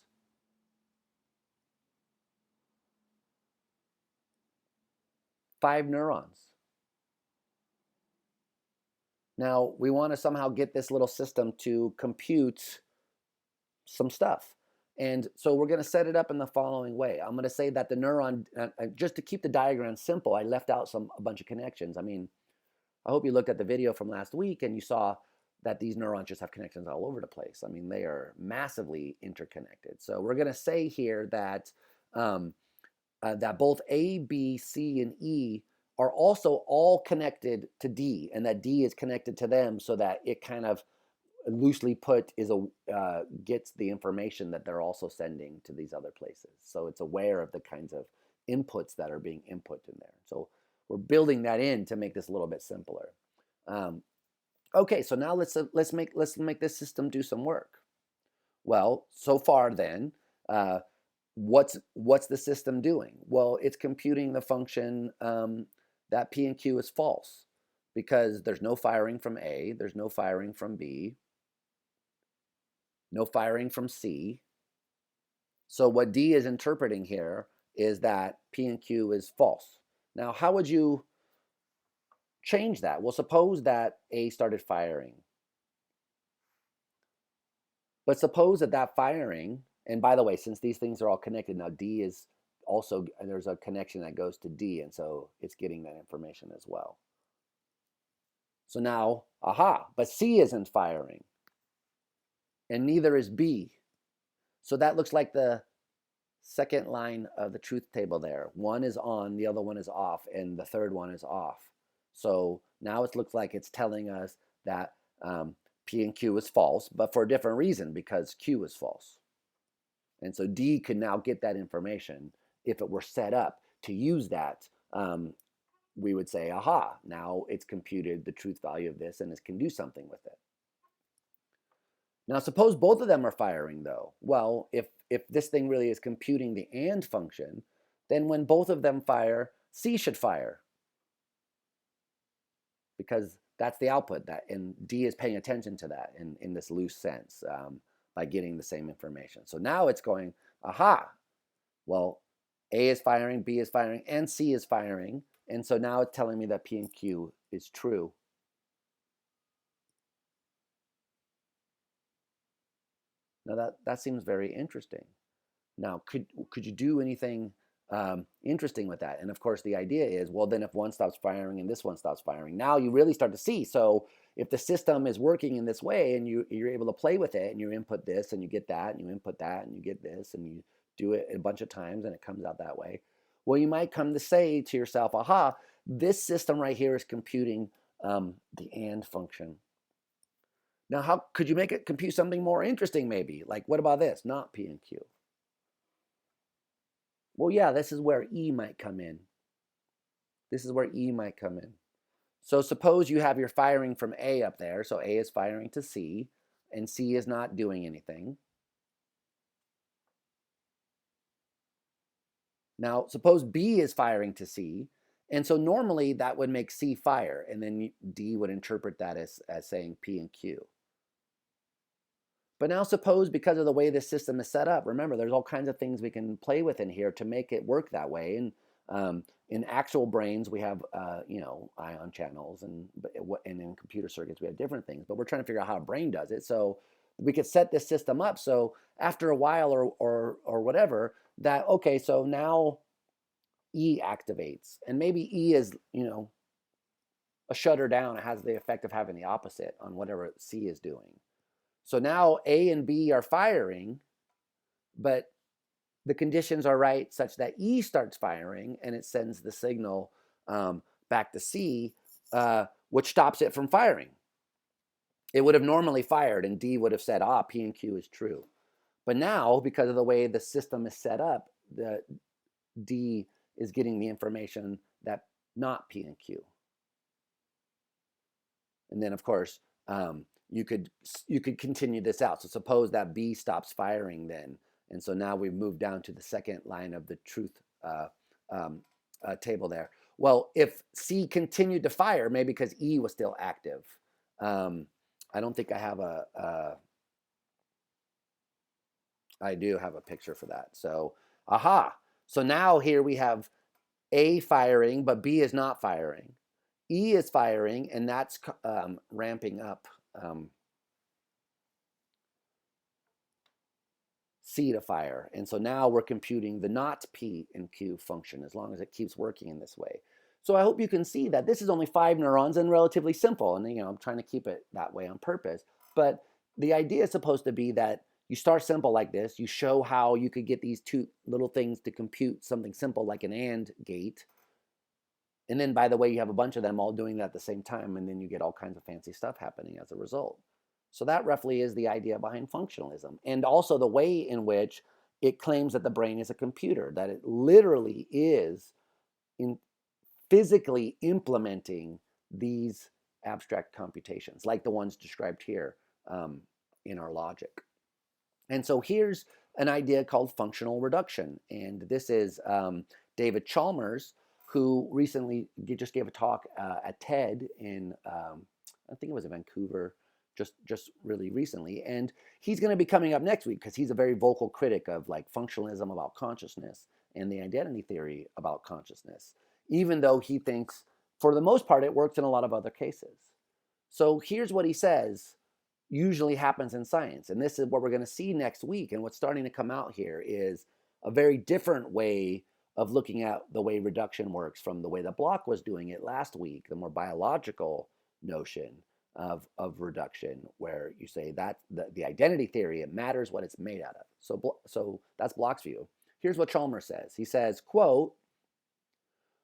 Five neurons. Now, we want to somehow get this little system to compute some stuff. And so we're going to set it up in the following way. I'm going to say that the neuron, just to keep the diagram simple, I left out a bunch of connections. I mean, I hope you looked at the video from last week and you saw that these neurons just have connections all over the place. I mean, they are massively interconnected. So we're going to say here that, that both A, B, C, and E are also all connected to D, and that D is connected to them, so that it kind of, loosely put, gets the information that they're also sending to these other places. So it's aware of the kinds of inputs that are being input in there. So we're building that in to make this a little bit simpler. Okay, so now let's make this system do some work. Well, so far then, what's the system doing? Well, it's computing the function that P and Q is false, because there's no firing from A, there's no firing from B, no firing from C. So what D is interpreting here is that P and Q is false. Now, how would you change that? Well, suppose that A started firing. But suppose that firing, and by the way, since these things are all connected, now D is also, there's a connection that goes to D, and so it's getting that information as well. So now, aha, but C isn't firing, and neither is B. So that looks like the second line of the truth table there. One is on, the other one is off, and the third one is off. So now it looks like it's telling us that P and Q is false, but for a different reason, because Q is false. And so D can now get that information. If it were set up to use that, we would say, aha, now it's computed the truth value of this and it can do something with it. Now, suppose both of them are firing, though. Well, if this thing really is computing the AND function, then when both of them fire, C should fire, because that's the output, and D is paying attention to that in this loose sense by getting the same information. So now it's going, aha, well, A is firing, B is firing, and C is firing, and so now it's telling me that P and Q is true. Now that seems very interesting. Now, could you do anything interesting with that? And of course, the idea is, well, then if one stops firing and this one stops firing, now you really start to see. So if the system is working in this way and you're able to play with it, and you input this and you get that, and you input that and you get this, and you do it a bunch of times and it comes out that way, well, you might come to say to yourself, aha, this system right here is computing the AND function. Now, how could you make it compute something more interesting, maybe? Like, what about this? Not P and Q. Well, yeah, this is where E might come in. This is where E might come in. So suppose you have your firing from A up there. So A is firing to C, and C is not doing anything. Now, suppose B is firing to C, and so normally that would make C fire, and then D would interpret that as saying P and Q. But now suppose, because of the way this system is set up, remember, there's all kinds of things we can play with in here to make it work that way. And in actual brains, we have ion channels, and in computer circuits, we have different things. But we're trying to figure out how a brain does it. So we could set this system up so after a while or whatever, that, okay, so now E activates. And maybe E is, a shutter down. It has the effect of having the opposite on whatever C is doing. So now A and B are firing, but the conditions are right such that E starts firing, and it sends the signal back to C, which stops it from firing. It would have normally fired, and D would have said, P and Q is true. But now, because of the way the system is set up, the D is getting the information that not P and Q. And then, of course, you could continue this out. So suppose that B stops firing then. And so now we've moved down to the second line of the truth table there. Well, if C continued to fire, maybe because E was still active. I don't think I have I do have a picture for that. So, So now here we have A firing, but B is not firing. E is firing, and that's ramping up C to fire. And so now we're computing the not P and Q function as long as it keeps working in this way. So I hope you can see that this is only 5 neurons and relatively simple. And I'm trying to keep it that way on purpose. But the idea is supposed to be that you start simple like this. You show how you could get these two little things to compute something simple like an AND gate. And then, by the way, you have a bunch of them all doing that at the same time, and then you get all kinds of fancy stuff happening as a result. So that roughly is the idea behind functionalism, and also the way in which it claims that the brain is a computer, that it literally is physically implementing these abstract computations, like the ones described here in our logic. And so here's an idea called functional reduction, and this is David Chalmers, who recently just gave a talk at TED in, I think it was in Vancouver, just really recently. And he's going to be coming up next week because he's a very vocal critic of like functionalism about consciousness and the identity theory about consciousness, even though he thinks, for the most part, it works in a lot of other cases. So here's what he says usually happens in science. And this is what we're going to see next week. And what's starting to come out here is a very different way of looking at the way reduction works from the way that Bloch was doing it last week, the more biological notion of reduction, where you say that the identity theory, it matters what it's made out of. So that's Bloch's view. Here's what Chalmers says. He says, quote,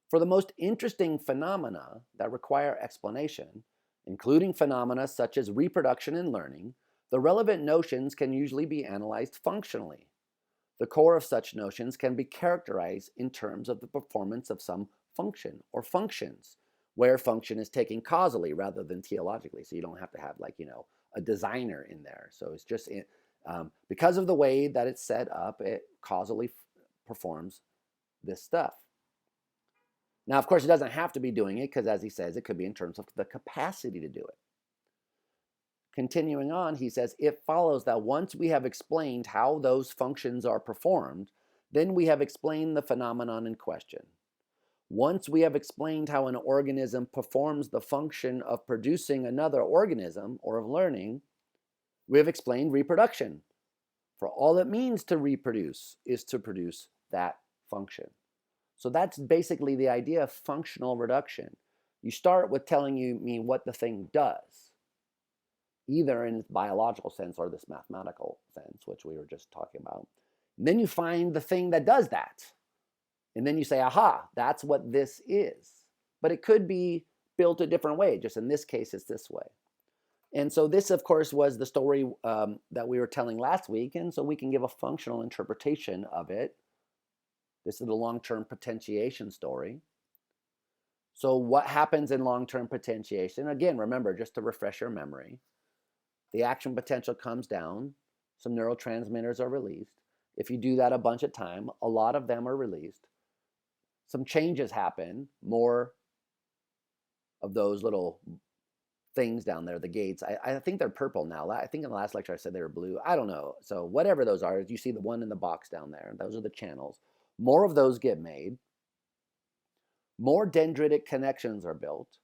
"For the most interesting phenomena that require explanation, including phenomena such as reproduction and learning, the relevant notions can usually be analyzed functionally. The core of such notions can be characterized in terms of the performance of some function or functions, where function is taken causally rather than teleologically." So you don't have to have a designer in there. So it's just because of the way that it's set up, it causally performs this stuff. Now, of course, it doesn't have to be doing it because, as he says, it could be in terms of the capacity to do it. Continuing on, he says, "It follows that once we have explained how those functions are performed, then we have explained the phenomenon in question. Once we have explained how an organism performs the function of producing another organism or of learning, we have explained reproduction. For all it means to reproduce is to produce that function." So that's basically the idea of functional reduction. You start with telling me what the thing does, either in its biological sense or this mathematical sense, which we were just talking about. And then you find the thing that does that. And then you say, aha, that's what this is. But it could be built a different way. Just in this case, it's this way. And so this, of course, was the story that we were telling last week. And so we can give a functional interpretation of it. This is the long-term potentiation story. So what happens in long-term potentiation? Again, remember, just to refresh your memory, the action potential comes down, some neurotransmitters are released. If you do that a bunch of time, a lot of them are released. Some changes happen, more of those little things down there, the gates. I think they're purple now. I think in the last lecture I said they were blue. I don't know. So whatever those are, you see the one in the box down there. Those are the channels. More of those get made. More dendritic connections are built.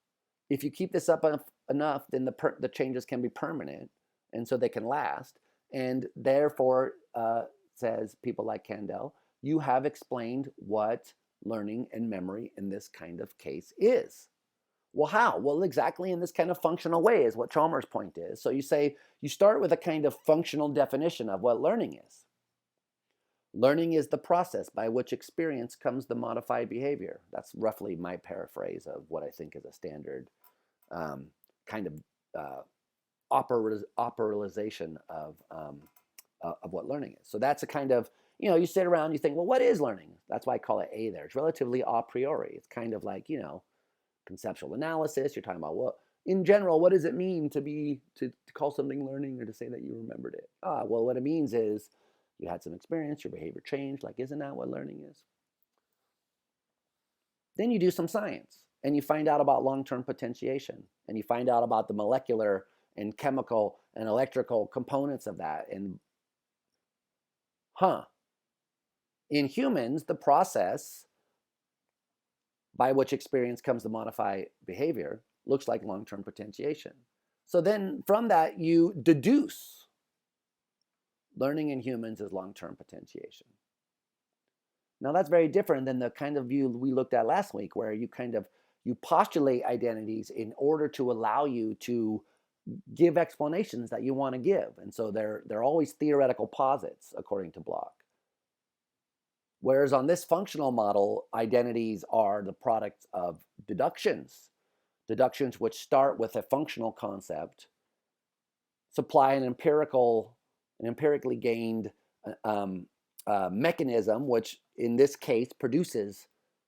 If you keep this up enough, then the changes can be permanent, and so they can last. And therefore, says people like Kandel, you have explained what learning and memory in this kind of case is. Well, how? Well, exactly in this kind of functional way is what Chalmers' point is. So you say, you start with a kind of functional definition of what learning is. Learning is the process by which experience comes to modify behavior. That's roughly my paraphrase of what I think is a standard kind of operationalization of what learning is. So that's a kind of, you sit around, you think, well, what is learning? That's why I call it A there. It's relatively a priori. It's kind of like, conceptual analysis. You're talking about, well, in general, what does it mean to call something learning or to say that you remembered it? Well, what it means is you had some experience, your behavior changed. Like, isn't that what learning is? Then you do some science and you find out about long-term potentiation and you find out about the molecular and chemical and electrical components of that. And in humans, the process by which experience comes to modify behavior looks like long-term potentiation. So then from that, you deduce learning in humans is long-term potentiation. Now that's very different than the kind of view we looked at last week, where you postulate identities in order to allow you to give explanations that you want to give. And so they're always theoretical posits, according to Bloch. Whereas on this functional model, identities are the product of deductions which start with a functional concept, supply an empirically gained mechanism, which in this case produces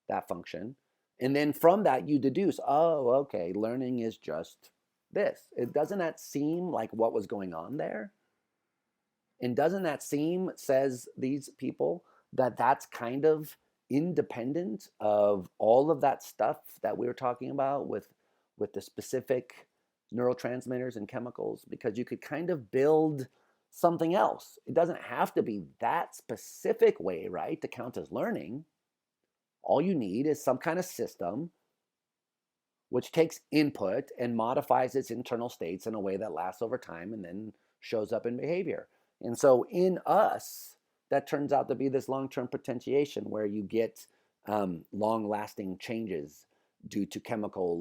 that function. And then from that, you deduce, okay, learning is just this. Doesn't that seem like what was going on there? And doesn't that seem, says these people, that that's kind of independent of all of that stuff that we were talking about with the specific neurotransmitters and chemicals? Because you could kind of build something else. It doesn't have to be that specific way, right, to count as learning. All you need is some kind of system which takes input and modifies its internal states in a way that lasts over time and then shows up in behavior. And so in us, that turns out to be this long-term potentiation where you get long-lasting changes due to chemicals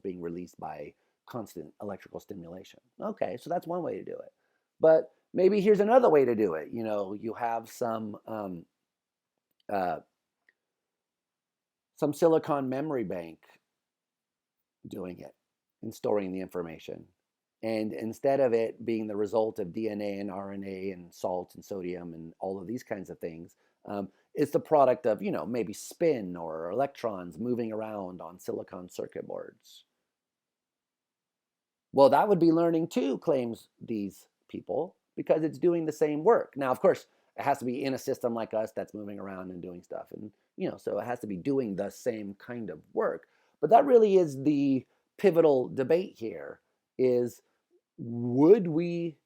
being released by constant electrical stimulation. Okay, so that's one way to do it. But maybe here's another way to do it. You have some silicon memory bank doing it and storing the information. And instead of it being the result of DNA and RNA and salt and sodium and all of these kinds of things, it's the product of, maybe spin or electrons moving around on silicon circuit boards. Well, that would be learning too, claims these people, because it's doing the same work. Now, of course, it has to be in a system like us that's moving around and doing stuff. And, so it has to be doing the same kind of work. But that really is the pivotal debate here is, would we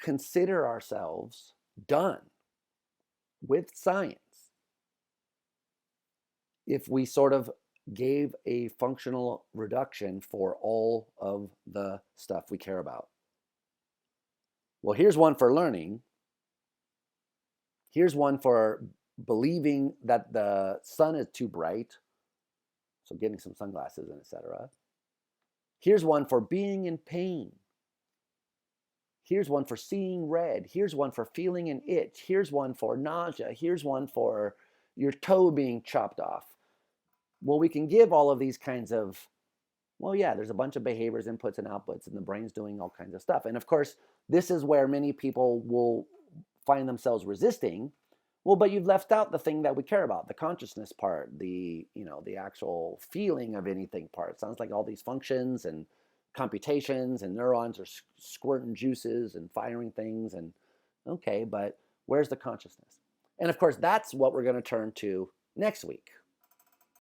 consider ourselves done with science if we sort of gave a functional reduction for all of the stuff we care about? Well, here's one for learning. Here's one for believing that the sun is too bright, so getting some sunglasses and etc. Here's one for being in pain. Here's one for seeing red. Here's one for feeling an itch. Here's one for nausea. Here's one for your toe being chopped off. Well, we can give all of these kinds of, there's a bunch of behaviors, inputs and outputs, and the brain's doing all kinds of stuff. And of course, this is where many people will find themselves resisting, Well, but you've left out the thing that we care about, the consciousness part, the, you know, the actual feeling of anything part. It sounds like all these functions and computations and neurons are squirting juices and firing things, and okay, but where's the consciousness? And of course, that's what we're going to turn to next week.